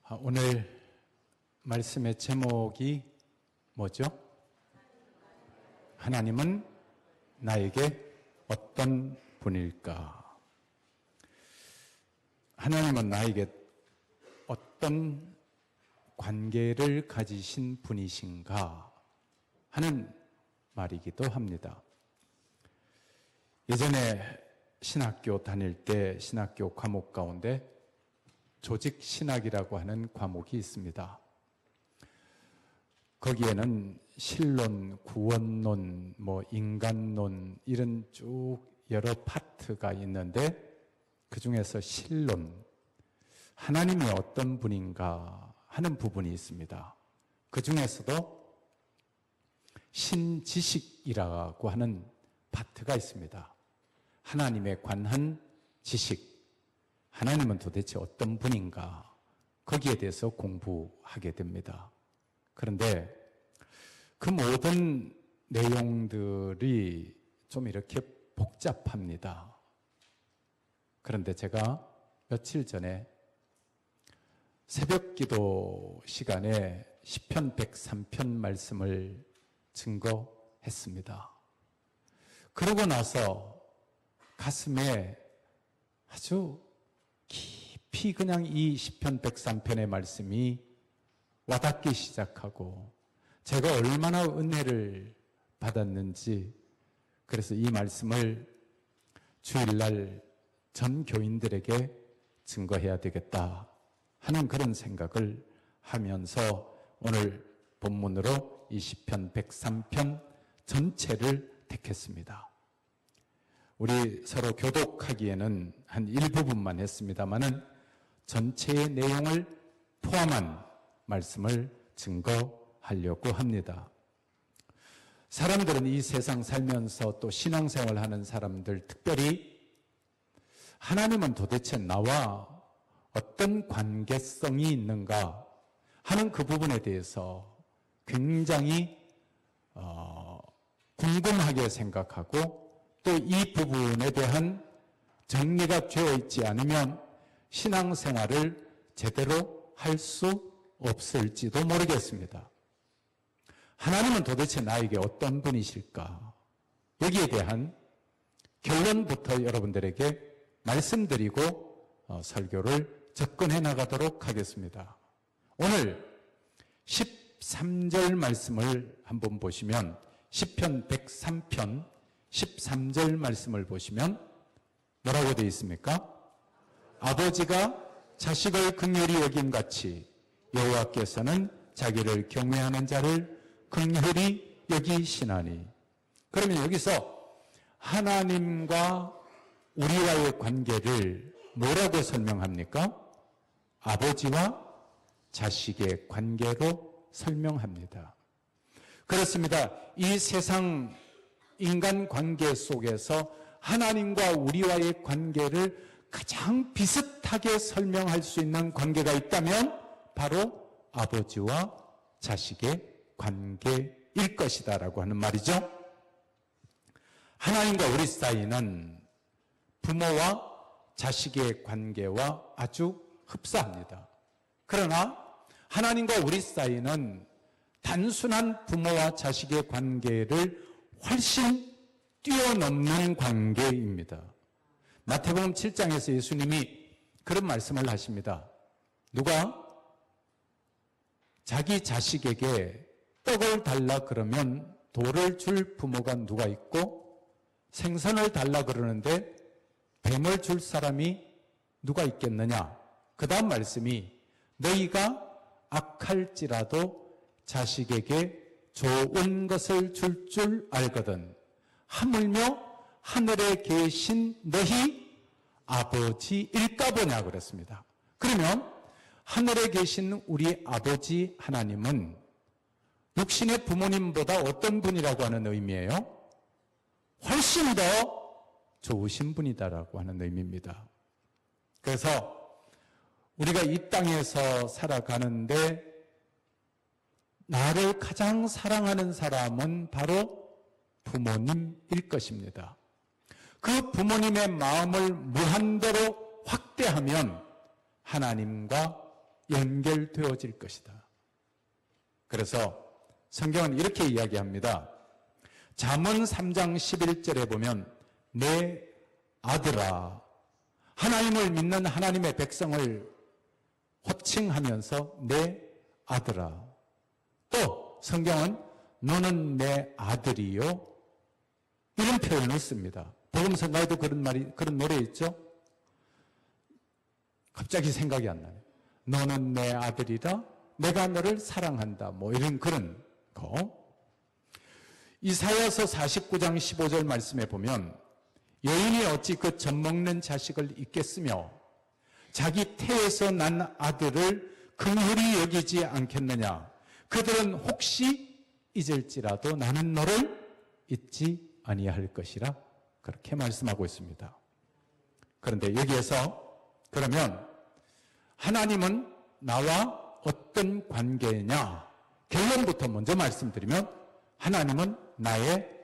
오늘 말씀의 제목이 뭐죠? 하나님은 나에게 어떤 분일까? 하나님은 나에게 어떤 관계를 가지신 분이신가 하는 말이기도 합니다. 예전에 신학교 다닐 때 신학교 과목 가운데 조직신학이라고 하는 과목이 있습니다. 거기에는 신론, 구원론, 인간론 이런 쭉 여러 파트가 있는데 그 중에서 신론, 하나님이 어떤 분인가 하는 부분이 있습니다. 그 중에서도 신지식이라고 하는 파트가 있습니다. 하나님에 관한 지식, 하나님은 도대체 어떤 분인가, 거기에 대해서 공부하게 됩니다. 그런데 그 모든 내용들이 좀 이렇게 복잡합니다. 그런데 제가 며칠 전에 새벽 기도 시간에 시편 103편 말씀을 증거했습니다. 그러고 나서 가슴에 아주 깊이 그냥 이 시편 103편의 말씀이 와닿기 시작하고 제가 얼마나 은혜를 받았는지, 그래서 이 말씀을 주일날 전 교인들에게 증거해야 되겠다 하는 그런 생각을 하면서 오늘 본문으로 이 시편 103편 전체를 택했습니다. 우리 서로 교독하기에는 한 일부분만 했습니다마는 전체의 내용을 포함한 말씀을 증거하려고 합니다. 사람들은 이 세상 살면서 또 신앙생활 하는 사람들, 특별히 하나님은 도대체 나와 어떤 관계성이 있는가 하는 그 부분에 대해서 굉장히 궁금하게 생각하고, 또 이 부분에 대한 정리가 되어 있지 않으면 신앙생활을 제대로 할 수 없을지도 모르겠습니다. 하나님은 도대체 나에게 어떤 분이실까? 여기에 대한 결론부터 여러분들에게 말씀드리고 설교를 접근해 나가도록 하겠습니다. 오늘 13절 말씀을 한번 보시면, 시편 103편 13절 말씀을 보시면 뭐라고 되어 있습니까? 아버지가 자식을 긍휼히 여김같이 여호와께서는 자기를 경외하는 자를 긍휼히 여기시나니. 그러면 여기서 하나님과 우리와의 관계를 뭐라고 설명합니까? 아버지와 자식의 관계로 설명합니다. 그렇습니다. 이 세상 인간 관계 속에서 하나님과 우리와의 관계를 가장 비슷하게 설명할 수 있는 관계가 있다면 바로 아버지와 자식의 관계일 것이다라고 하는 말이죠. 하나님과 우리 사이는 부모와 자식의 관계와 아주 흡사합니다. 그러나 하나님과 우리 사이는 단순한 부모와 자식의 관계를 훨씬 뛰어넘는 관계입니다. 마태복음 7장에서 예수님이 그런 말씀을 하십니다. 누가 자기 자식에게 떡을 달라 그러면 돌을 줄 부모가 누가 있고, 생선을 달라 그러는데 뱀을 줄 사람이 누가 있겠느냐? 그 다음 말씀이 너희가 악할지라도 자식에게 좋은 것을 줄 줄 알거든 하물며 하늘에 계신 너희 아버지일까 보냐 그랬습니다. 그러면 하늘에 계신 우리 아버지 하나님은 육신의 부모님보다 어떤 분이라고 하는 의미예요? 훨씬 더 좋으신 분이다라고 하는 의미입니다. 그래서 우리가 이 땅에서 살아가는데 나를 가장 사랑하는 사람은 바로 부모님일 것입니다. 그 부모님의 마음을 무한대로 확대하면 하나님과 연결되어질 것이다. 그래서 성경은 이렇게 이야기합니다. 잠언 3장 11절에 보면 내 아들아, 하나님을 믿는 하나님의 백성을 호칭하면서 내 아들아. 또 성경은 너는 내 아들이요, 이런 표현을 씁니다. 복음성가에도 그런 노래 있죠? 갑자기 생각이 안 나요. 너는 내 아들이라 내가 너를 사랑한다. 뭐 이런 그런 거. 이사야서 49장 15절 말씀에 보면 여인이 어찌 그 젖먹는 자식을 잊겠으며 자기 태에서 난 아들을 긍휼히 여기지 않겠느냐. 그들은 혹시 잊을지라도 나는 너를 잊지 아니할 것이라, 그렇게 말씀하고 있습니다. 그런데 여기에서 그러면 하나님은 나와 어떤 관계냐? 결론부터 먼저 말씀드리면 하나님은 나의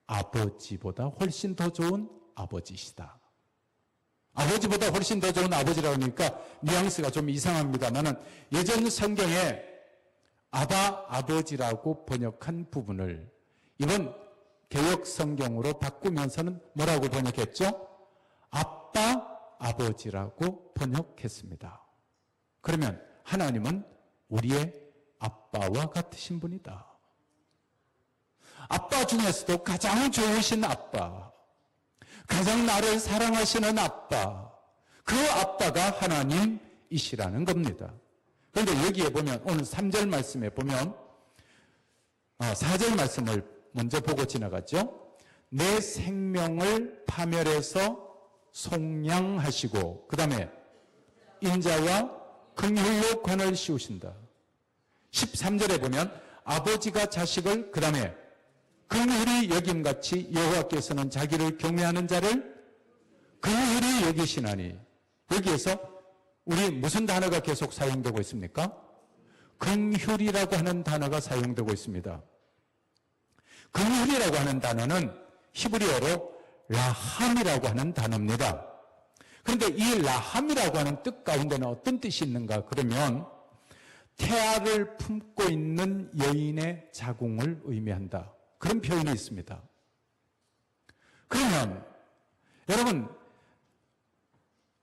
아버지보다 훨씬 더 좋은 아버지시다. 아버지보다 훨씬 더 좋은 아버지라고 하니까 뉘앙스가 좀 이상합니다만은 예전 성경에 아바 아버지라고 번역한 부분을 이번 개역 성경으로 바꾸면서는 뭐라고 번역했죠? 아빠 아버지라고 번역했습니다. 그러면 하나님은 우리의 아빠와 같으신 분이다. 아빠 중에서도 가장 좋으신 아빠, 가장 나를 사랑하시는 아빠, 그 아빠가 하나님이시라는 겁니다. 그런데 여기에 보면 오늘 3절 말씀에 보면 4절 말씀을 먼저 보고 지나갔죠. 내 생명을 파멸해서 속량하시고 그 다음에 인자와 긍휼로 관을 씌우신다. 13절에 보면 아버지가 자식을 그 다음에 긍휼히 여김같이 여호와께서는 자기를 경외하는 자를 긍휼히 여기시나니, 여기에서 우리 무슨 단어가 계속 사용되고 있습니까? 긍휼이라고 하는 단어가 사용되고 있습니다. 긍휼이라고 하는 단어는 히브리어로 라함이라고 하는 단어입니다. 그런데 이 라함이라고 하는 뜻 가운데는 어떤 뜻이 있는가? 그러면 태아를 품고 있는 여인의 자궁을 의미한다. 그런 표현이 있습니다. 그러면 여러분,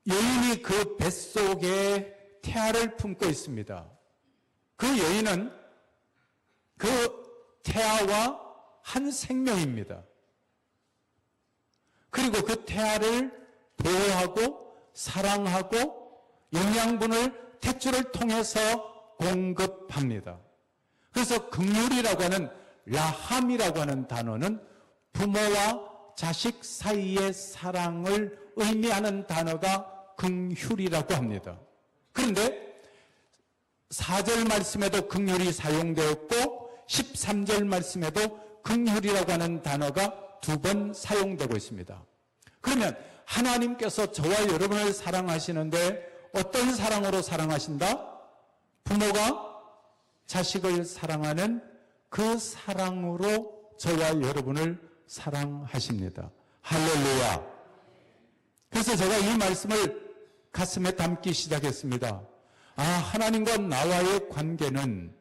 여인이 그 뱃속에 태아를 품고 있습니다. 그 여인은 그 태아와 한 생명입니다. 그리고 그 태아를 보호하고 사랑하고 영양분을 탯줄을 통해서 공급합니다. 그래서 긍휼이라고 하는 라함이라고 하는 단어는 부모와 자식 사이의 사랑을 의미하는 단어가 긍휼이라고 합니다. 그런데 4절 말씀에도 긍휼이 사용되었고 13절 말씀에도 긍휼이라고 하는 단어가 2번 사용되고 있습니다. 그러면 하나님께서 저와 여러분을 사랑하시는데 어떤 사랑으로 사랑하신다? 부모가 자식을 사랑하는 그 사랑으로 저와 여러분을 사랑하십니다. 할렐루야. 그래서 제가 이 말씀을 가슴에 담기 시작했습니다. 하나님과 나와의 관계는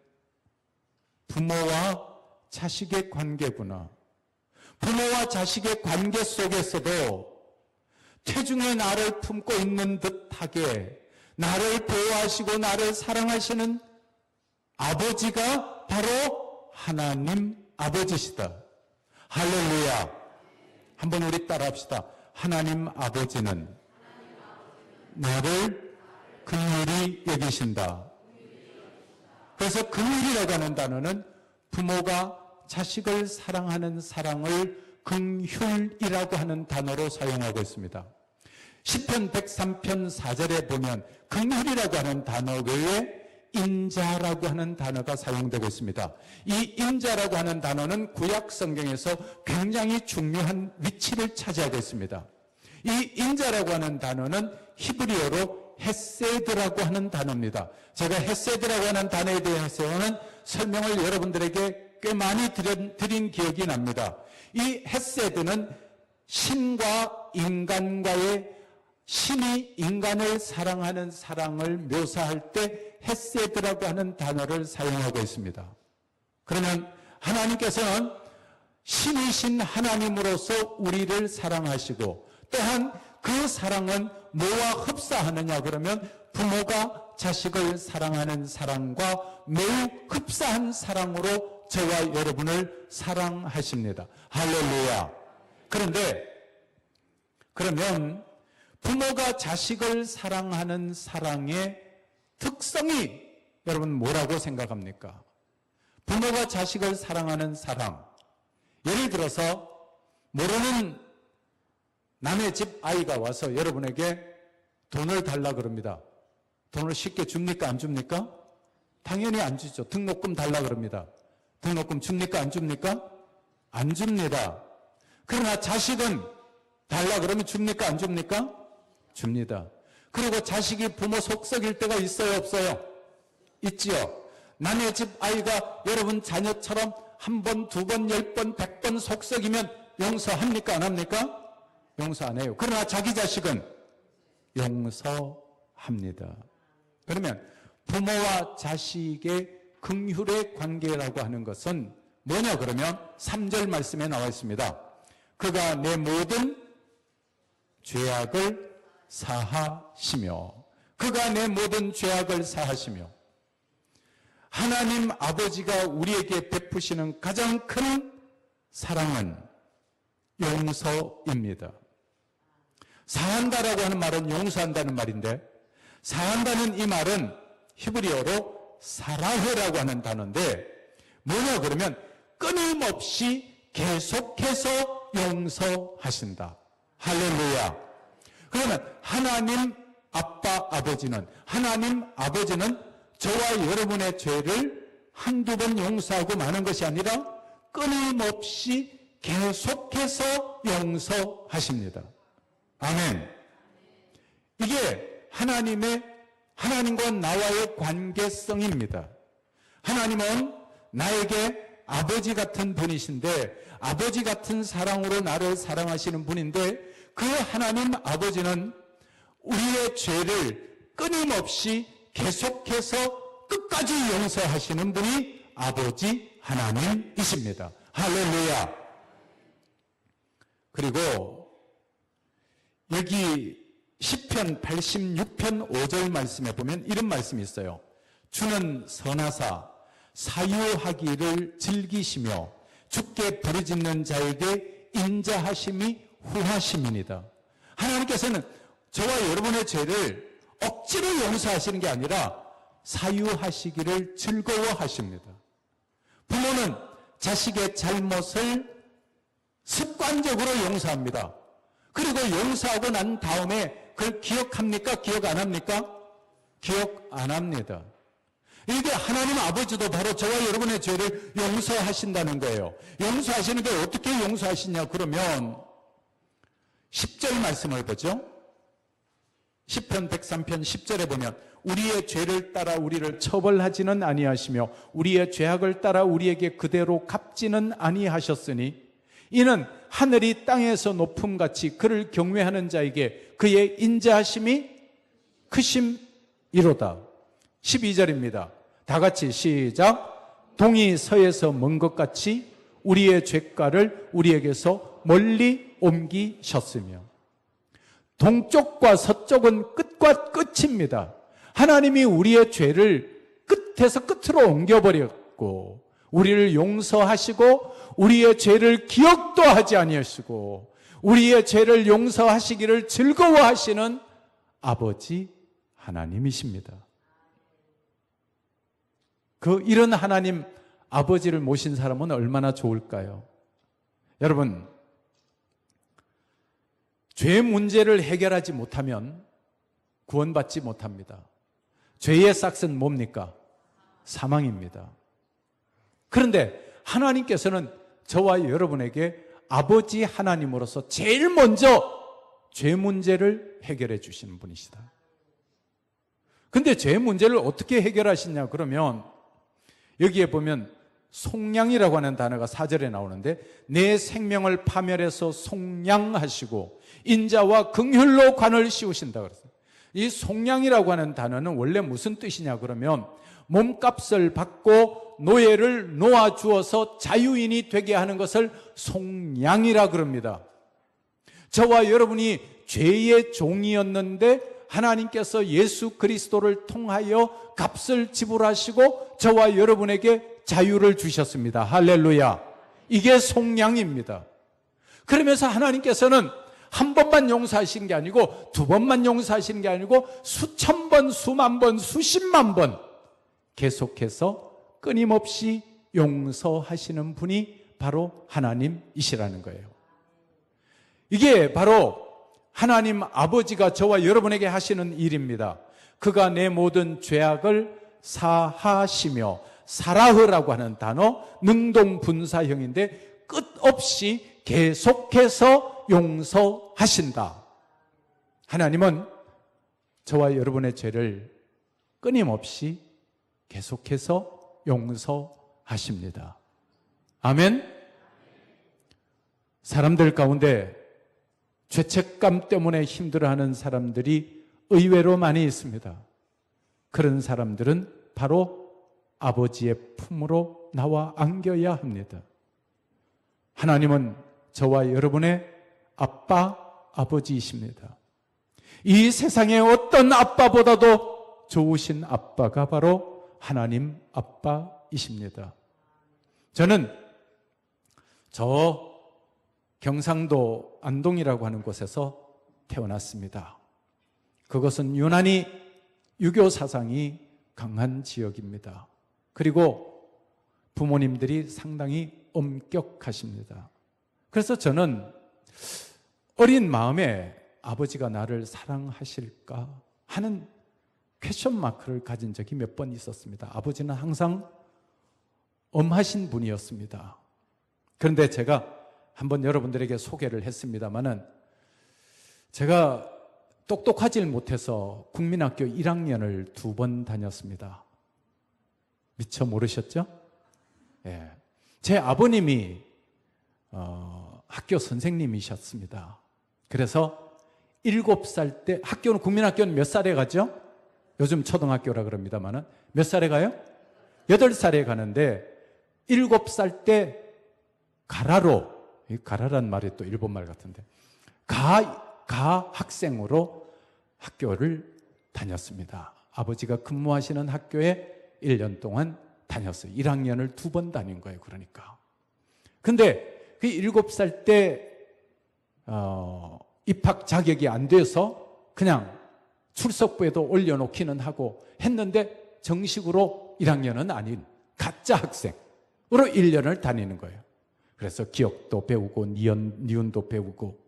부모와 자식의 관계구나. 부모와 자식의 관계 속에서도 태중에 나를 품고 있는 듯하게 나를 보호하시고 나를 사랑하시는 아버지가 바로 하나님 아버지시다. 할렐루야. 한번 우리 따라합시다. 하나님 아버지는 나를 긍휼히 여기신다. 그래서 긍휼이라고 하는 단어는 부모가 자식을 사랑하는 사랑을 긍휼이라고 하는 단어로 사용하고 있습니다. 시편 103편 4절에 보면 긍휼이라고 하는 단어 외에 인자라고 하는 단어가 사용되고 있습니다. 이 인자라고 하는 단어는 구약 성경에서 굉장히 중요한 위치를 차지하고 있습니다. 이 인자라고 하는 단어는 히브리어로 헤세드라고 하는 단어입니다. 제가 헤세드라고 하는 단어에 대해서는 설명을 여러분들에게 꽤 많이 드린 기억이 납니다. 이 헤세드는 신과 인간과의, 신이 인간을 사랑하는 사랑을 묘사할 때 헤세드라고 하는 단어를 사용하고 있습니다. 그러면 하나님께서는 신이신 하나님으로서 우리를 사랑하시고 또한 그 사랑은 뭐와 흡사하느냐 그러면 부모가 자식을 사랑하는 사랑과 매우 흡사한 사랑으로 저와 여러분을 사랑하십니다. 할렐루야. 그러면 부모가 자식을 사랑하는 사랑의 특성이 여러분 뭐라고 생각합니까? 부모가 자식을 사랑하는 사랑. 예를 들어서 모르는 남의 집 아이가 와서 여러분에게 돈을 달라 그럽니다. 돈을 쉽게 줍니까? 안 줍니까? 당연히 안 주죠. 등록금 달라 그럽니다. 등록금 줍니까? 안 줍니까? 안 줍니다. 그러나 자식은 달라 그러면 줍니까? 안 줍니까? 줍니다. 그리고 자식이 부모 속 썩일 때가 있어요? 없어요? 있지요. 남의 집 아이가 여러분 자녀처럼 한 번, 두 번, 10번, 100번 속 썩이면 용서합니까? 안 합니까? 용서 안 해요. 그러나 자기 자식은 용서합니다. 그러면 부모와 자식의 긍휼의 관계라고 하는 것은 뭐냐 그러면 3절 말씀에 나와 있습니다. 그가 내 모든 죄악을 사하시며 그가 내 모든 죄악을 사하시며 하나님 아버지가 우리에게 베푸시는 가장 큰 사랑은 용서입니다. 사한다라고 하는 말은 용서한다는 말인데 사한다는 이 말은 히브리어로 사라헤라고 하는 단어인데 뭐냐 그러면 끊임없이 계속해서 용서하신다. 할렐루야. 그러면 하나님 아버지는 저와 여러분의 죄를 한두 번 용서하고 마는 것이 아니라 끊임없이 계속해서 용서하십니다. 아멘. 이게 하나님과 나와의 관계성입니다. 하나님은 나에게 아버지 같은 분이신데 아버지 같은 사랑으로 나를 사랑하시는 분인데 그 하나님 아버지는 우리의 죄를 끊임없이 계속해서 끝까지 용서하시는 분이 아버지 하나님이십니다. 할렐루야. 그리고 여기 시편 86편 5절 말씀에 보면 이런 말씀이 있어요. 주는 선하사 사유하기를 즐기시며 주께 부르짖는 자에게 인자하심이 후하심이니이다. 하나님께서는 저와 여러분의 죄를 억지로 용서하시는 게 아니라 사유하시기를 즐거워하십니다. 부모는 자식의 잘못을 습관적으로 용서합니다. 그리고 용서하고 난 다음에 그걸 기억합니까? 기억 안 합니까? 기억 안 합니다. 이게 하나님 아버지도 바로 저와 여러분의 죄를 용서하신다는 거예요. 용서하시는 게 어떻게 용서하시냐 그러면 10절 말씀을 보죠. 시편 103편 10절에 보면 우리의 죄를 따라 우리를 처벌하지는 아니하시며 우리의 죄악을 따라 우리에게 그대로 갚지는 아니하셨으니 이는 하늘이 땅에서 높음같이 그를 경외하는 자에게 그의 인자하심이 크심이로다. 12절입니다. 다 같이 시작. 동이 서에서 먼 것 같이 우리의 죄가를 우리에게서 멀리 옮기셨으며 동쪽과 서쪽은 끝과 끝입니다. 하나님이 우리의 죄를 끝에서 끝으로 옮겨버렸고 우리를 용서하시고 우리의 죄를 기억도 하지 아니하시고 우리의 죄를 용서하시기를 즐거워하시는 아버지 하나님이십니다. 이런 하나님 아버지를 모신 사람은 얼마나 좋을까요? 여러분, 죄 문제를 해결하지 못하면 구원받지 못합니다. 죄의 싹은 뭡니까? 사망입니다. 그런데 하나님께서는 저와 여러분에게 아버지 하나님으로서 제일 먼저 죄 문제를 해결해 주시는 분이시다. 근데 죄 문제를 어떻게 해결하시냐 그러면 여기에 보면 속량이라고 하는 단어가 4절에 나오는데 내 생명을 파멸해서 속량하시고 인자와 긍휼로 관을 씌우신다 그랬어요. 이 속량이라고 하는 단어는 원래 무슨 뜻이냐 그러면 몸값을 받고 노예를 놓아주어서 자유인이 되게 하는 것을 속량이라 그럽니다. 저와 여러분이 죄의 종이었는데 하나님께서 예수 그리스도를 통하여 값을 지불하시고 저와 여러분에게 자유를 주셨습니다. 할렐루야. 이게 속량입니다. 그러면서 하나님께서는 한 번만 용서하시는 게 아니고 두 번만 용서하시는 게 아니고 수천 번, 수만 번, 수십만 번 계속해서 끊임없이 용서하시는 분이 바로 하나님이시라는 거예요. 이게 바로 하나님 아버지가 저와 여러분에게 하시는 일입니다. 그가 내 모든 죄악을 사하시며, 사라흐라고 하는 단어 능동분사형인데 끝없이 계속해서 용서하신다. 하나님은 저와 여러분의 죄를 끊임없이 계속해서 용서하십니다. 아멘. 사람들 가운데 죄책감 때문에 힘들어하는 사람들이 의외로 많이 있습니다. 그런 사람들은 바로 아버지의 품으로 나와 안겨야 합니다. 하나님은 저와 여러분의 아빠, 아버지이십니다. 이 세상의 어떤 아빠보다도 좋으신 아빠가 바로 하나님 아빠이십니다. 저는 경상도 안동이라고 하는 곳에서 태어났습니다. 그것은 유난히 유교 사상이 강한 지역입니다. 그리고 부모님들이 상당히 엄격하십니다. 그래서 저는 어린 마음에 아버지가 나를 사랑하실까 하는 퀘션 마크를 가진 적이 몇 번 있었습니다. 아버지는 항상 엄하신 분이었습니다. 그런데 제가 한번 여러분들에게 소개를 했습니다마는 제가 똑똑하질 못해서 국민학교 1학년을 2번 다녔습니다. 미처 모르셨죠? 예. 제 아버님이 학교 선생님이셨습니다. 그래서 7살 때, 국민학교는 몇 살에 가죠? 요즘 초등학교라 그럽니다마는 몇 살에 가요? 8살에 가는데 7살 때 가라로, 가라란 말이 또 일본말 같은데 가 학생으로 학교를 다녔습니다. 아버지가 근무하시는 학교에 1년 동안 다녔어요. 1학년을 2번 다닌 거예요. 그러니까. 근데 그 7살 때 입학 자격이 안 돼서 그냥 출석부에도 올려놓기는 하고 했는데 정식으로 1학년은 아닌 가짜 학생으로 1년을 다니는 거예요. 그래서 기억도 배우고 니은도 배우고,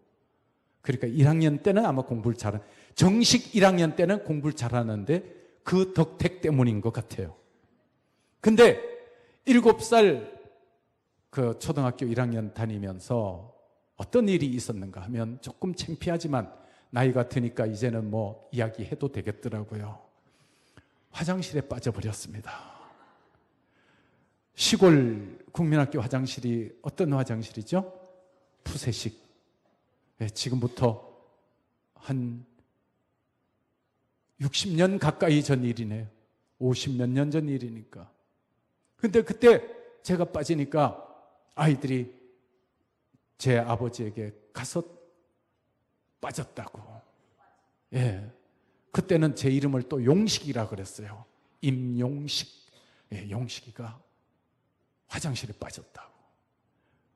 그러니까 1학년 때는 아마 공부를 정식 1학년 때는 공부를 잘하는데 그 덕택 때문인 것 같아요. 근데 7살 그 초등학교 1학년 다니면서 어떤 일이 있었는가 하면 조금 창피하지만 나이가 드니까 이제는 뭐 이야기해도 되겠더라고요. 화장실에 빠져버렸습니다. 시골 국민학교 화장실이 어떤 화장실이죠? 푸세식. 지금부터 한 60년 가까이 전 일이네요. 50몇 년 전 일이니까. 근데 그때 제가 빠지니까 아이들이 제 아버지에게 가서 빠졌다고. 예. 그때는 제 이름을 또 용식이라 그랬어요. 임용식. 예, 용식이가 화장실에 빠졌다고.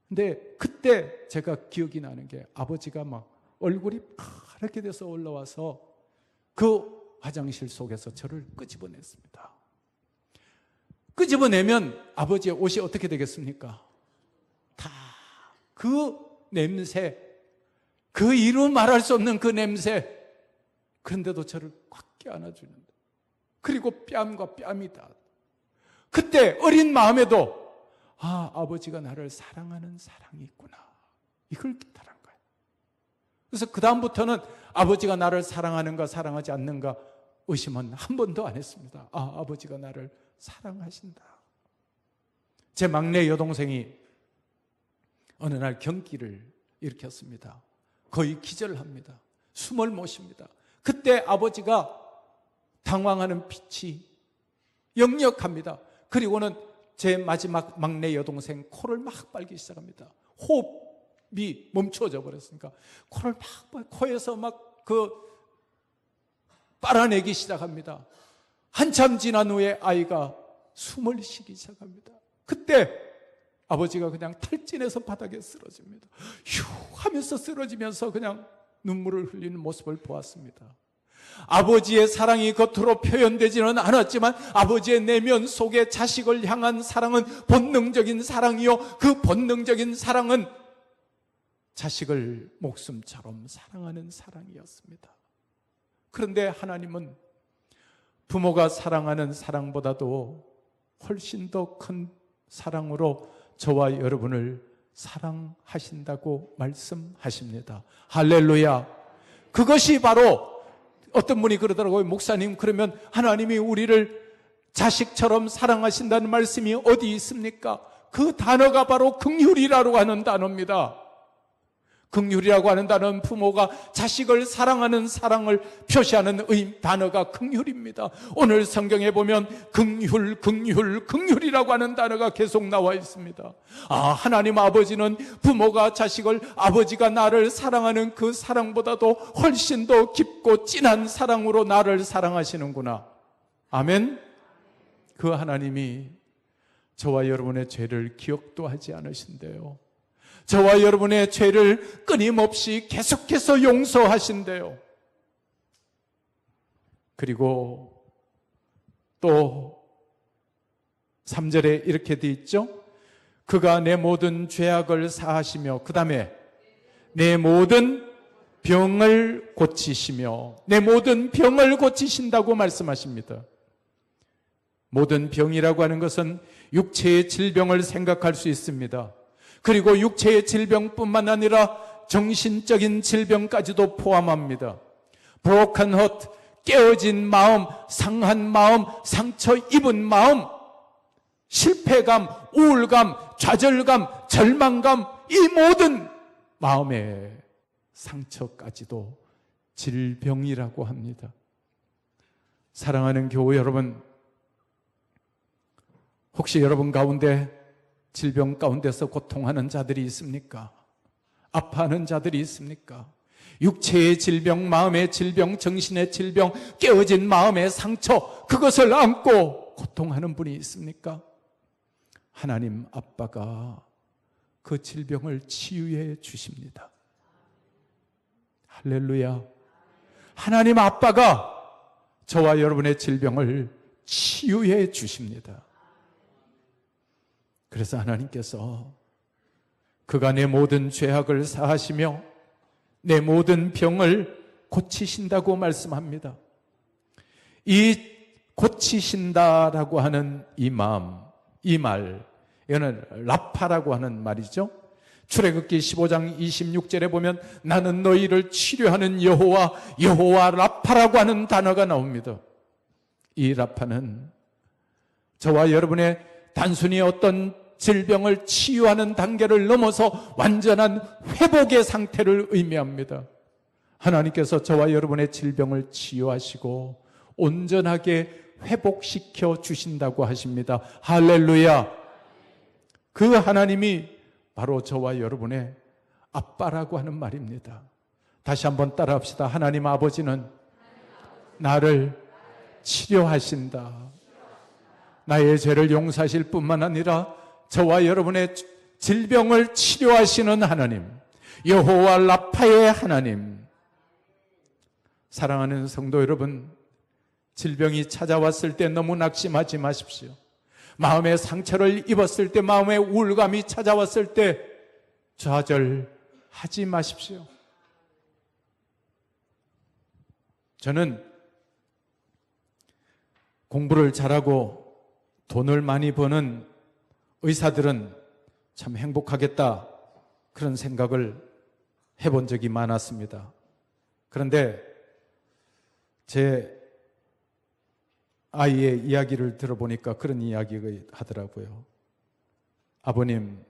근데 그때 제가 기억이 나는 게 아버지가 막 얼굴이 파랗게 돼서 올라와서 그 화장실 속에서 저를 끄집어냈습니다. 끄집어내면 아버지의 옷이 어떻게 되겠습니까? 다 그 냄새, 그 이루 말할 수 없는 그 냄새. 그런데도 저를 꽉 껴안아주는데, 그리고 뺨과 뺨이 다. 그때 어린 마음에도 아버지가 나를 사랑하는 사랑이 있구나, 이걸 깨달은 거예요. 그래서 그 다음부터는 아버지가 나를 사랑하는가 사랑하지 않는가 의심은 한 번도 안 했습니다. 아버지가 나를 사랑하신다. 제 막내 여동생이 어느 날 경기를 일으켰습니다. 거의 기절합니다. 숨을 못 쉽니다. 그때 아버지가 당황하는 빛이 역력합니다. 그리고는 제 마지막 막내 여동생 코를 막 빨기 시작합니다. 호흡이 멈춰져 버렸으니까 코를 막 코에서 막 빨아내기 시작합니다. 한참 지난 후에 아이가 숨을 쉬기 시작합니다. 그때 아버지가 그냥 탈진해서 바닥에 쓰러집니다. 휴 하면서 쓰러지면서 그냥 눈물을 흘리는 모습을 보았습니다. 아버지의 사랑이 겉으로 표현되지는 않았지만 아버지의 내면 속에 자식을 향한 사랑은 본능적인 사랑이요, 그 본능적인 사랑은 자식을 목숨처럼 사랑하는 사랑이었습니다. 그런데 하나님은 부모가 사랑하는 사랑보다도 훨씬 더 큰 사랑으로 저와 여러분을 사랑하신다고 말씀하십니다. 할렐루야. 그것이 바로, 어떤 분이 그러더라고요. 목사님, 그러면 하나님이 우리를 자식처럼 사랑하신다는 말씀이 어디 있습니까? 그 단어가 바로 긍휼이라고 하는 단어입니다. 긍휼이라고 하는 단어는 부모가 자식을 사랑하는 사랑을 표시하는 단어가 긍휼입니다. 오늘 성경에 보면 긍휼, 긍휼, 긍휼이라고 하는 단어가 계속 나와 있습니다. 하나님 아버지는 부모가 자식을, 아버지가 나를 사랑하는 그 사랑보다도 훨씬 더 깊고 진한 사랑으로 나를 사랑하시는구나. 아멘. 그 하나님이 저와 여러분의 죄를 기억도 하지 않으신대요. 저와 여러분의 죄를 끊임없이 계속해서 용서하신대요. 그리고 또 3절에 이렇게 돼 있죠. 그가 내 모든 죄악을 사하시며 그 다음에 내 모든 병을 고치시며, 내 모든 병을 고치신다고 말씀하십니다. 모든 병이라고 하는 것은 육체의 질병을 생각할 수 있습니다. 그리고 육체의 질병뿐만 아니라 정신적인 질병까지도 포함합니다. Broken heart, 깨어진 마음, 상한 마음, 상처 입은 마음, 실패감, 우울감, 좌절감, 절망감, 이 모든 마음의 상처까지도 질병이라고 합니다. 사랑하는 교우 여러분, 혹시 여러분 가운데 질병 가운데서 고통하는 자들이 있습니까? 아파하는 자들이 있습니까? 육체의 질병, 마음의 질병, 정신의 질병, 깨어진 마음의 상처, 그것을 안고 고통하는 분이 있습니까? 하나님 아빠가 그 질병을 치유해 주십니다. 할렐루야. 하나님 아빠가 저와 여러분의 질병을 치유해 주십니다. 그래서 하나님께서 그가 내 모든 죄악을 사하시며 내 모든 병을 고치신다고 말씀합니다. 이 고치신다라고 하는 이 마음, 이 말, 이거는 라파라고 하는 말이죠. 출애굽기 15장 26절에 보면 나는 너희를 치료하는 여호와 라파라고 하는 단어가 나옵니다. 이 라파는 저와 여러분의 단순히 어떤 질병을 치유하는 단계를 넘어서 완전한 회복의 상태를 의미합니다. 하나님께서 저와 여러분의 질병을 치유하시고 온전하게 회복시켜 주신다고 하십니다. 할렐루야. 그 하나님이 바로 저와 여러분의 아빠라고 하는 말입니다. 다시 한번 따라합시다. 하나님 아버지는 나를 치료하신다. 나의 죄를 용서하실 뿐만 아니라 저와 여러분의 질병을 치료하시는 하나님, 여호와 라파의 하나님. 사랑하는 성도 여러분, 질병이 찾아왔을 때 너무 낙심하지 마십시오. 마음의 상처를 입었을 때, 마음의 우울감이 찾아왔을 때 좌절하지 마십시오. 저는 공부를 잘하고 돈을 많이 버는 의사들은 참 행복하겠다, 그런 생각을 해본 적이 많았습니다. 그런데 제 아이의 이야기를 들어보니까 그런 이야기를 하더라고요. 아버님,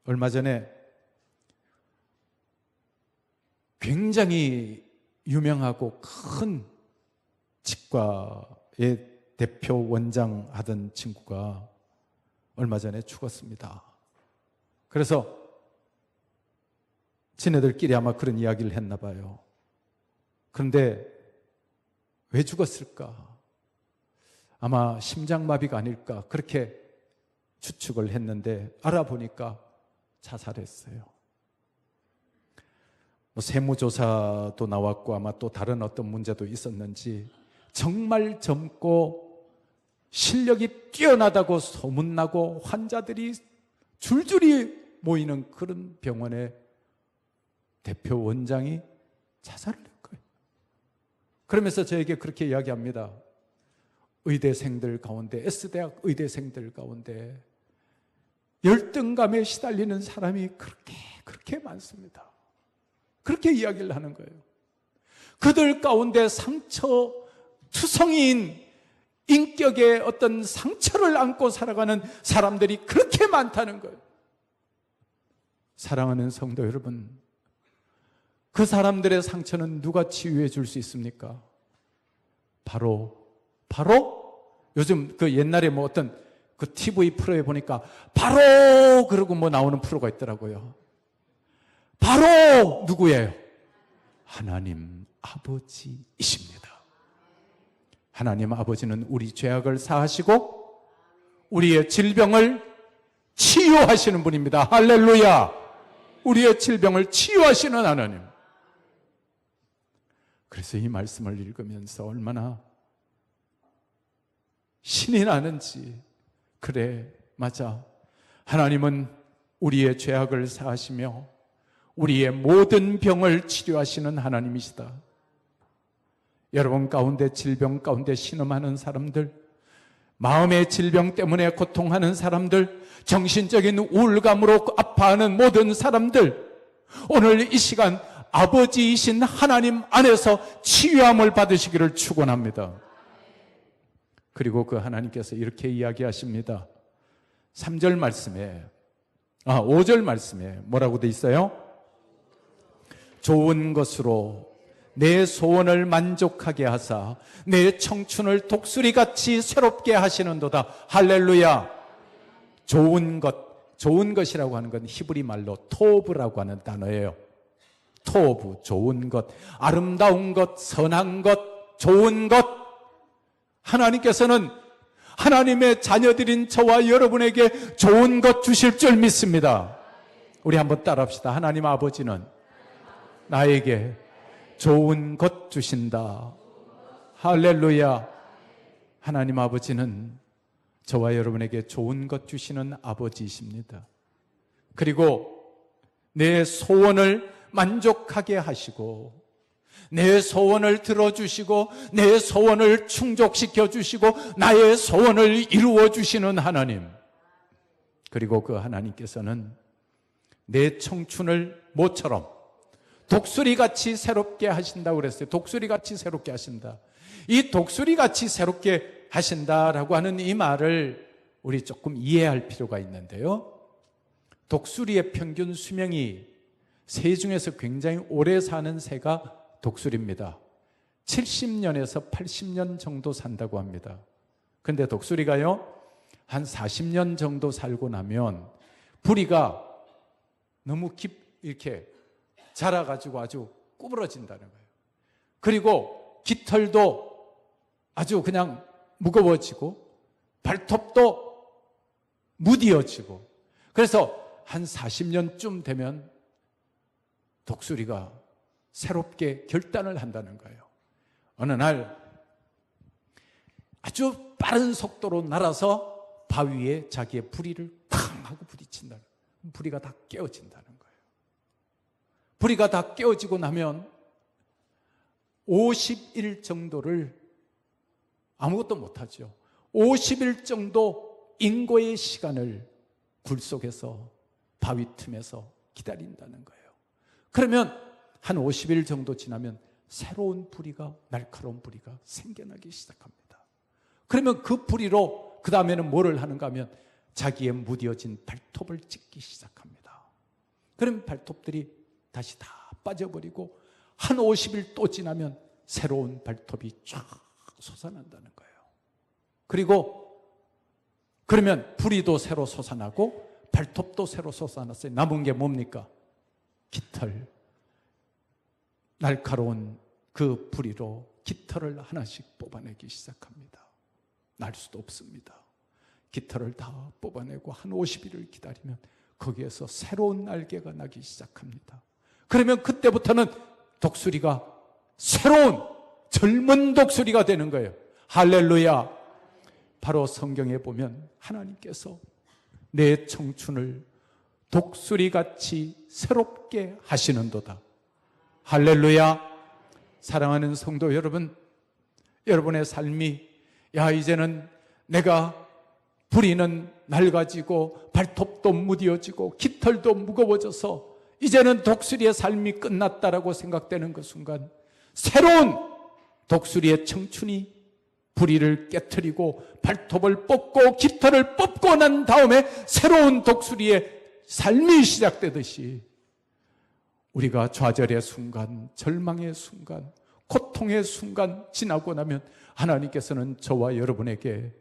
얼마 전에 굉장히 유명하고 큰 치과의 대표 원장 하던 친구가 얼마 전에 죽었습니다. 그래서 지네들끼리 아마 그런 이야기를 했나 봐요. 그런데 왜 죽었을까? 아마 심장마비가 아닐까 그렇게 추측을 했는데 알아보니까 자살했어요. 세무조사도 나왔고 아마 또 다른 어떤 문제도 있었는지 정말 젊고 실력이 뛰어나다고 소문나고 환자들이 줄줄이 모이는 그런 병원의 대표 원장이 자살을 한 거예요. 그러면서 저에게 그렇게 이야기합니다. 의대생들 가운데, S대학 의대생들 가운데 열등감에 시달리는 사람이 그렇게 많습니다. 그렇게 이야기를 하는 거예요. 그들 가운데 투성이인 인격의 어떤 상처를 안고 살아가는 사람들이 그렇게 많다는 거예요. 사랑하는 성도 여러분, 그 사람들의 상처는 누가 치유해 줄 수 있습니까? 바로 요즘 그 옛날에 뭐 어떤 그 TV 프로에 보니까 바로 그러고 뭐 나오는 프로가 있더라고요. 바로 누구예요? 하나님 아버지이십니다. 하나님 아버지는 우리 죄악을 사하시고 우리의 질병을 치유하시는 분입니다. 할렐루야! 우리의 질병을 치유하시는 하나님. 그래서 이 말씀을 읽으면서 얼마나 신이 나는지, 그래, 맞아. 하나님은 우리의 죄악을 사하시며 우리의 모든 병을 치료하시는 하나님이시다. 여러분 가운데 질병 가운데 신음하는 사람들, 마음의 질병 때문에 고통하는 사람들, 정신적인 우울감으로 아파하는 모든 사람들, 오늘 이 시간 아버지이신 하나님 안에서 치유함을 받으시기를 축원합니다. 그리고 그 하나님께서 이렇게 이야기하십니다. 3절 말씀에 5절 말씀에 뭐라고 돼 있어요? 좋은 것으로 내 소원을 만족하게 하사 내 청춘을 독수리같이 새롭게 하시는도다. 할렐루야. 좋은 것이라고 하는 건 히브리 말로 토브라고 하는 단어예요. 토브, 좋은 것, 아름다운 것, 선한 것, 좋은 것. 하나님께서는 하나님의 자녀들인 저와 여러분에게 좋은 것 주실 줄 믿습니다. 우리 한번 따라합시다. 하나님 아버지는 나에게 좋은 것 주신다. 할렐루야. 하나님 아버지는 저와 여러분에게 좋은 것 주시는 아버지이십니다. 그리고 내 소원을 만족하게 하시고 내 소원을 들어주시고 내 소원을 충족시켜 주시고 나의 소원을 이루어 주시는 하나님. 그리고 그 하나님께서는 내 청춘을 모처럼 독수리같이 새롭게 하신다고 그랬어요. 독수리같이 새롭게 하신다. 이 독수리같이 새롭게 하신다라고 하는 이 말을 우리 조금 이해할 필요가 있는데요. 독수리의 평균 수명이 새 중에서 굉장히 오래 사는 새가 독수리입니다. 70년에서 80년 정도 산다고 합니다. 그런데 독수리가요, 한 40년 정도 살고 나면 부리가 너무 이렇게 자라가지고 아주 구부러진다는 거예요. 그리고 깃털도 아주 그냥 무거워지고 발톱도 무디어지고, 그래서 한 40년쯤 되면 독수리가 새롭게 결단을 한다는 거예요. 어느 날 아주 빠른 속도로 날아서 바위에 자기의 부리를 팡 하고 부딪힌다는 거예요. 부리가 다 깨어진다는 거예요. 부리가 다 깨어지고 나면 50일 정도를 아무것도 못하죠. 50일 정도 인고의 시간을 굴 속에서 바위 틈에서 기다린다는 거예요. 그러면 한 50일 정도 지나면 새로운 부리가, 날카로운 부리가 생겨나기 시작합니다. 그러면 그 부리로 그 다음에는 뭐를 하는가 하면 자기의 무뎌진 발톱을 찢기 시작합니다. 그럼 발톱들이 다시 다 빠져버리고 한 50일 또 지나면 새로운 발톱이 쫙 솟아난다는 거예요. 그리고 그러면 부리도 새로 솟아나고 발톱도 새로 솟아났어요. 남은 게 뭡니까? 깃털. 날카로운 그 부리로 깃털을 하나씩 뽑아내기 시작합니다. 날 수도 없습니다. 깃털을 다 뽑아내고 한 50일을 기다리면 거기에서 새로운 날개가 나기 시작합니다. 그러면 그때부터는 독수리가 새로운 젊은 독수리가 되는 거예요. 할렐루야. 바로 성경에 보면 하나님께서 내 청춘을 독수리같이 새롭게 하시는도다. 할렐루야. 사랑하는 성도 여러분, 여러분의 삶이 이제는 내가 부리는 낡아지고 발톱도 무뎌지고 깃털도 무거워져서 이제는 독수리의 삶이 끝났다라고 생각되는 그 순간 새로운 독수리의 청춘이 부리를 깨트리고 발톱을 뽑고 깃털을 뽑고 난 다음에 새로운 독수리의 삶이 시작되듯이 우리가 좌절의 순간, 절망의 순간, 고통의 순간 지나고 나면 하나님께서는 저와 여러분에게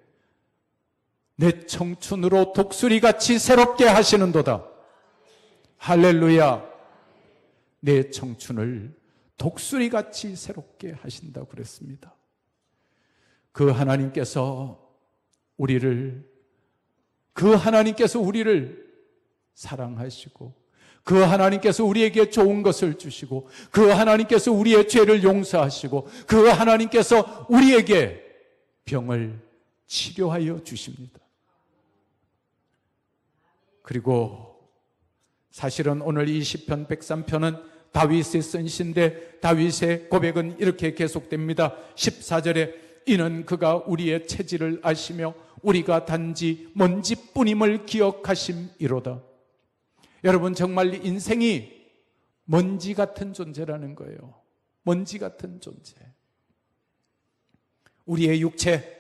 내 청춘으로 독수리같이 새롭게 하시는도다. 할렐루야. 내 청춘을 독수리같이 새롭게 하신다고 그랬습니다. 그 하나님께서 우리를 사랑하시고 그 하나님께서 우리에게 좋은 것을 주시고 그 하나님께서 우리의 죄를 용서하시고 그 하나님께서 우리에게 병을 치료하여 주십니다. 그리고 사실은 오늘 이 시편 103편은 다윗의 쓴 시인데 다윗의 고백은 이렇게 계속됩니다. 14절에 이는 그가 우리의 체질을 아시며 우리가 단지 먼지뿐임을 기억하심이로다. 여러분, 정말 인생이 먼지 같은 존재라는 거예요. 먼지 같은 존재. 우리의 육체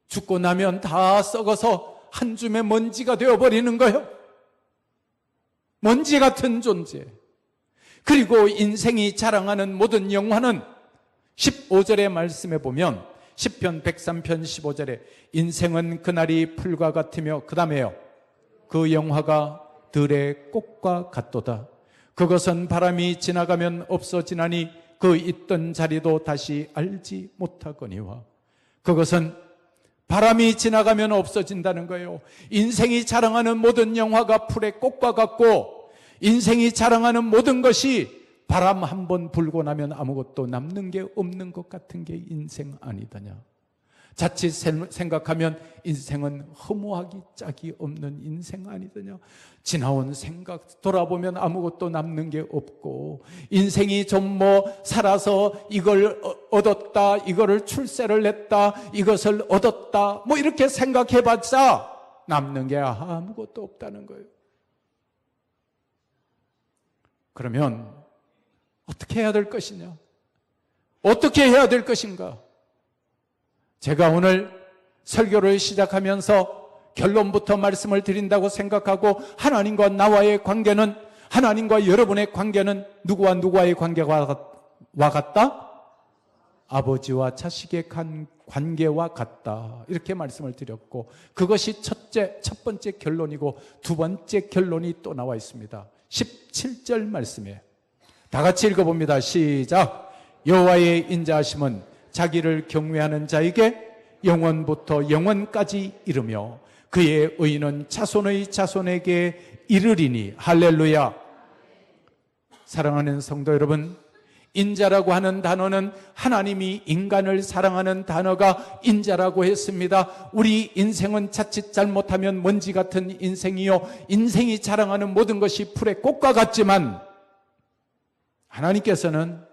죽고 나면 다 썩어서 한 줌의 먼지가 되어버리는 거예요. 먼지 같은 존재. 그리고 인생이 자랑하는 모든 영화는 15절의 말씀에 보면 시편 103편 15절에 인생은 그날이 풀과 같으며 그 다음에요 그 영화가 들의 꽃과 같도다. 그것은 바람이 지나가면 없어지나니 그 있던 자리도 다시 알지 못하거니와. 그것은 바람이 지나가면 없어진다는 거예요. 인생이 자랑하는 모든 영화가 풀의 꽃과 같고 인생이 자랑하는 모든 것이 바람 한 번 불고 나면 아무것도 남는 게 없는 것 같은 게 인생 아니더냐. 자칫 생각하면 인생은 허무하기 짝이 없는 인생 아니더냐. 지나온 생각 돌아보면 아무것도 남는 게 없고 인생이 좀 살아서 이걸 얻었다, 이거를 출세를 했다, 이것을 얻었다 이렇게 생각해봤자 남는 게 아무것도 없다는 거예요. 그러면 어떻게 해야 될 것이냐? 어떻게 해야 될 것인가? 제가 오늘 설교를 시작하면서 결론부터 말씀을 드린다고 생각하고 하나님과 나와의 관계는, 하나님과 여러분의 관계는 누구와 누구와의 관계와 같다? 아버지와 자식의 관계와 같다. 이렇게 말씀을 드렸고 그것이 첫 번째 결론이고 두 번째 결론이 또 나와 있습니다. 17절 말씀에 다 같이 읽어봅니다. 시작. 여호와의 인자하심은 자기를 경외하는 자에게 영원부터 영원까지 이르며 그의 의는 자손의 자손에게 이르리니. 할렐루야. 사랑하는 성도 여러분, 인자라고 하는 단어는 하나님이 인간을 사랑하는 단어가 인자라고 했습니다. 우리 인생은 자칫 잘못하면 먼지 같은 인생이요, 인생이 자랑하는 모든 것이 풀의 꽃과 같지만 하나님께서는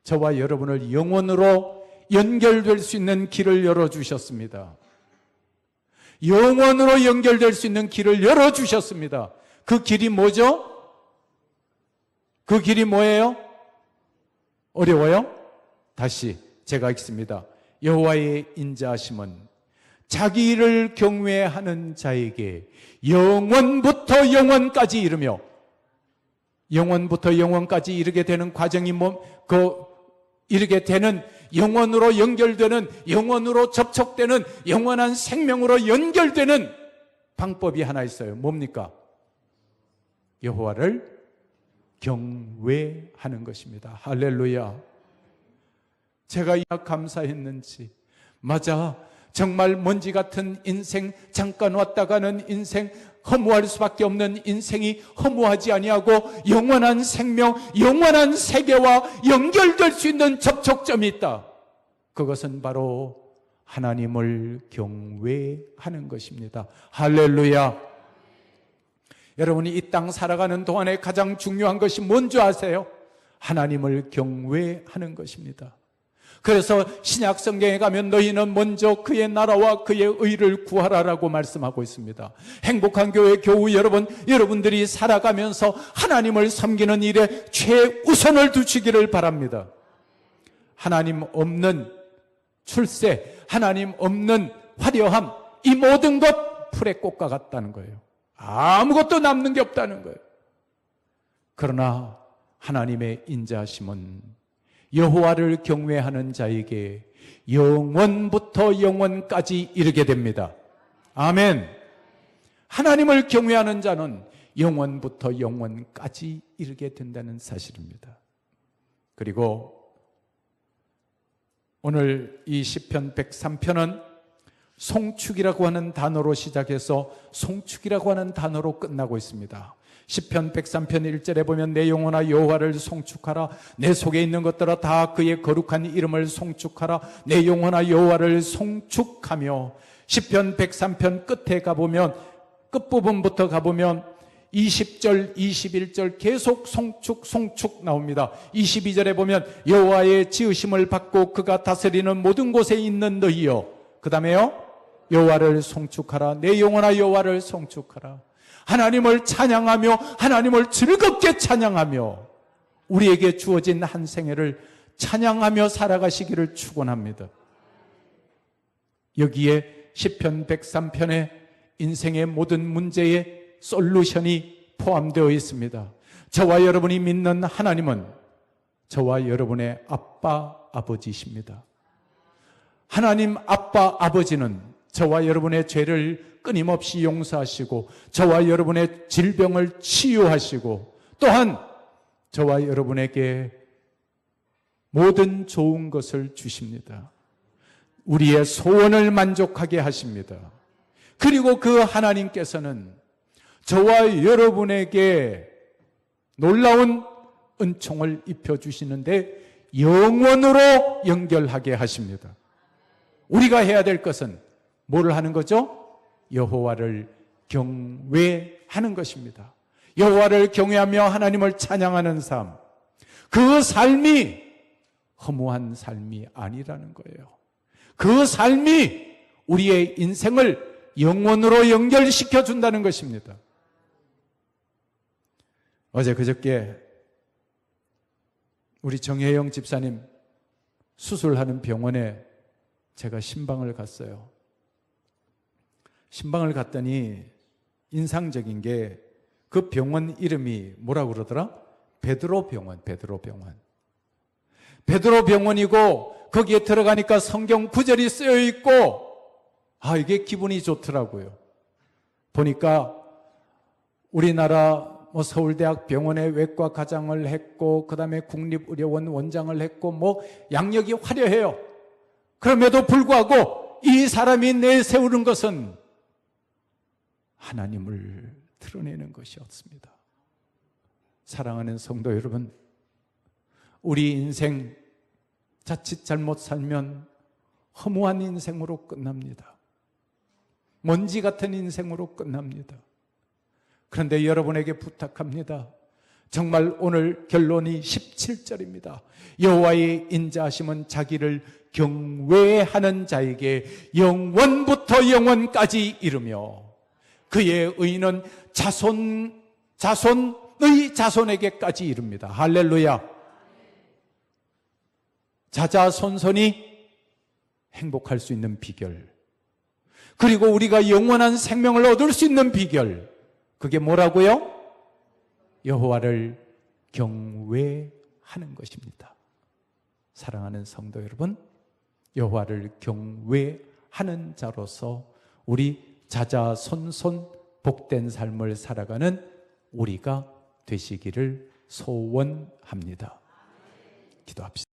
저와 여러분을 영원으로 연결될 수 있는 길을 열어주셨습니다. 영원으로 연결될 수 있는 길을 열어주셨습니다. 그 길이 뭐죠? 그 길이 뭐예요? 어려워요? 다시 제가 읽습니다. 여호와의 인자하심은 자기를 경외하는 자에게 영원부터 영원까지 이르며 영원부터 영원까지 이르게 되는 과정이 이르게 되는, 영원으로 연결되는, 영원으로 접촉되는, 영원한 생명으로 연결되는 방법이 하나 있어요. 뭡니까? 여호와를 경외하는 것입니다. 할렐루야. 제가 감사했는지, 맞아, 정말 먼지 같은 인생, 잠깐 왔다 가는 인생, 허무할 수밖에 없는 인생이 허무하지 아니하고 영원한 생명, 영원한 세계와 연결될 수 있는 접촉점이 있다. 그것은 바로 하나님을 경외하는 것입니다. 할렐루야. 여러분이 이 땅 살아가는 동안에 가장 중요한 것이 뭔지 아세요? 하나님을 경외하는 것입니다. 그래서 신약 성경에 가면 너희는 먼저 그의 나라와 그의 의를 구하라라고 말씀하고 있습니다. 행복한 교회 교우 여러분, 여러분들이 살아가면서 하나님을 섬기는 일에 최우선을 두시기를 바랍니다. 하나님 없는 출세, 하나님 없는 화려함, 이 모든 것 풀의 꽃과 같다는 거예요. 아무것도 남는 게 없다는 거예요. 그러나 하나님의 인자하심은 여호와를 경외하는 자에게 영원부터 영원까지 이르게 됩니다. 아멘. 하나님을 경외하는 자는 영원부터 영원까지 이르게 된다는 사실입니다. 그리고 오늘 이 시편 103편은 송축이라고 하는 단어로 시작해서 송축이라고 하는 단어로 끝나고 있습니다. 시편 103편 1절에 보면 내 영혼아 여호와를 송축하라. 내 속에 있는 것들아 다 그의 거룩한 이름을 송축하라. 내 영혼아 여호와를 송축하며, 시편 103편 끝에 가보면, 끝부분부터 가보면 20절, 21절 계속 송축, 송축 나옵니다. 22절에 보면 여호와의 지으심을 받고 그가 다스리는 모든 곳에 있는 너희여. 그 다음에요, 여호와를 송축하라. 내 영혼아 여호와를 송축하라. 하나님을 찬양하며 하나님을 즐겁게 찬양하며 우리에게 주어진 한 생애를 찬양하며 살아가시기를 축원합니다. 여기에 시편 103편에 인생의 모든 문제의 솔루션이 포함되어 있습니다. 저와 여러분이 믿는 하나님은 저와 여러분의 아빠, 아버지십니다. 하나님 아빠, 아버지는 저와 여러분의 죄를 끊임없이 용서하시고 저와 여러분의 질병을 치유하시고 또한 저와 여러분에게 모든 좋은 것을 주십니다. 우리의 소원을 만족하게 하십니다. 그리고 그 하나님께서는 저와 여러분에게 놀라운 은총을 입혀주시는데 영원으로 연결하게 하십니다. 우리가 해야 될 것은 뭐를 하는 거죠? 여호와를 경외하는 것입니다. 여호와를 경외하며 하나님을 찬양하는 삶, 그 삶이 허무한 삶이 아니라는 거예요. 그 삶이 우리의 인생을 영원으로 연결시켜 준다는 것입니다. 어제 그저께 우리 정혜영 집사님 수술하는 병원에 제가 신방을 갔어요. 신방을 갔더니 인상적인 게 그 병원 이름이 뭐라고 그러더라? 베드로 병원, 베드로 병원. 베드로 병원이고 거기에 들어가니까 성경 구절이 쓰여 있고 이게 기분이 좋더라고요. 보니까 우리나라 서울대학 병원의 외과 과장을 했고 그다음에 국립의료원 원장을 했고 양력이 화려해요. 그럼에도 불구하고 이 사람이 내세우는 것은 하나님을 드러내는 것이었습니다. 사랑하는 성도 여러분, 우리 인생 자칫 잘못 살면 허무한 인생으로 끝납니다. 먼지 같은 인생으로 끝납니다. 그런데 여러분에게 부탁합니다. 정말 오늘 결론이 17절입니다. 여호와의 인자하심은 자기를 경외하는 자에게 영원부터 영원까지 이르며 그의 의는 자손의 자손에게까지 이릅니다. 할렐루야. 자자손손이 행복할 수 있는 비결, 그리고 우리가 영원한 생명을 얻을 수 있는 비결, 그게 뭐라고요? 여호와를 경외하는 것입니다. 사랑하는 성도 여러분, 여호와를 경외하는 자로서 우리 자자손손 복된 삶을 살아가는 우리가 되시기를 소원합니다. 기도합시다.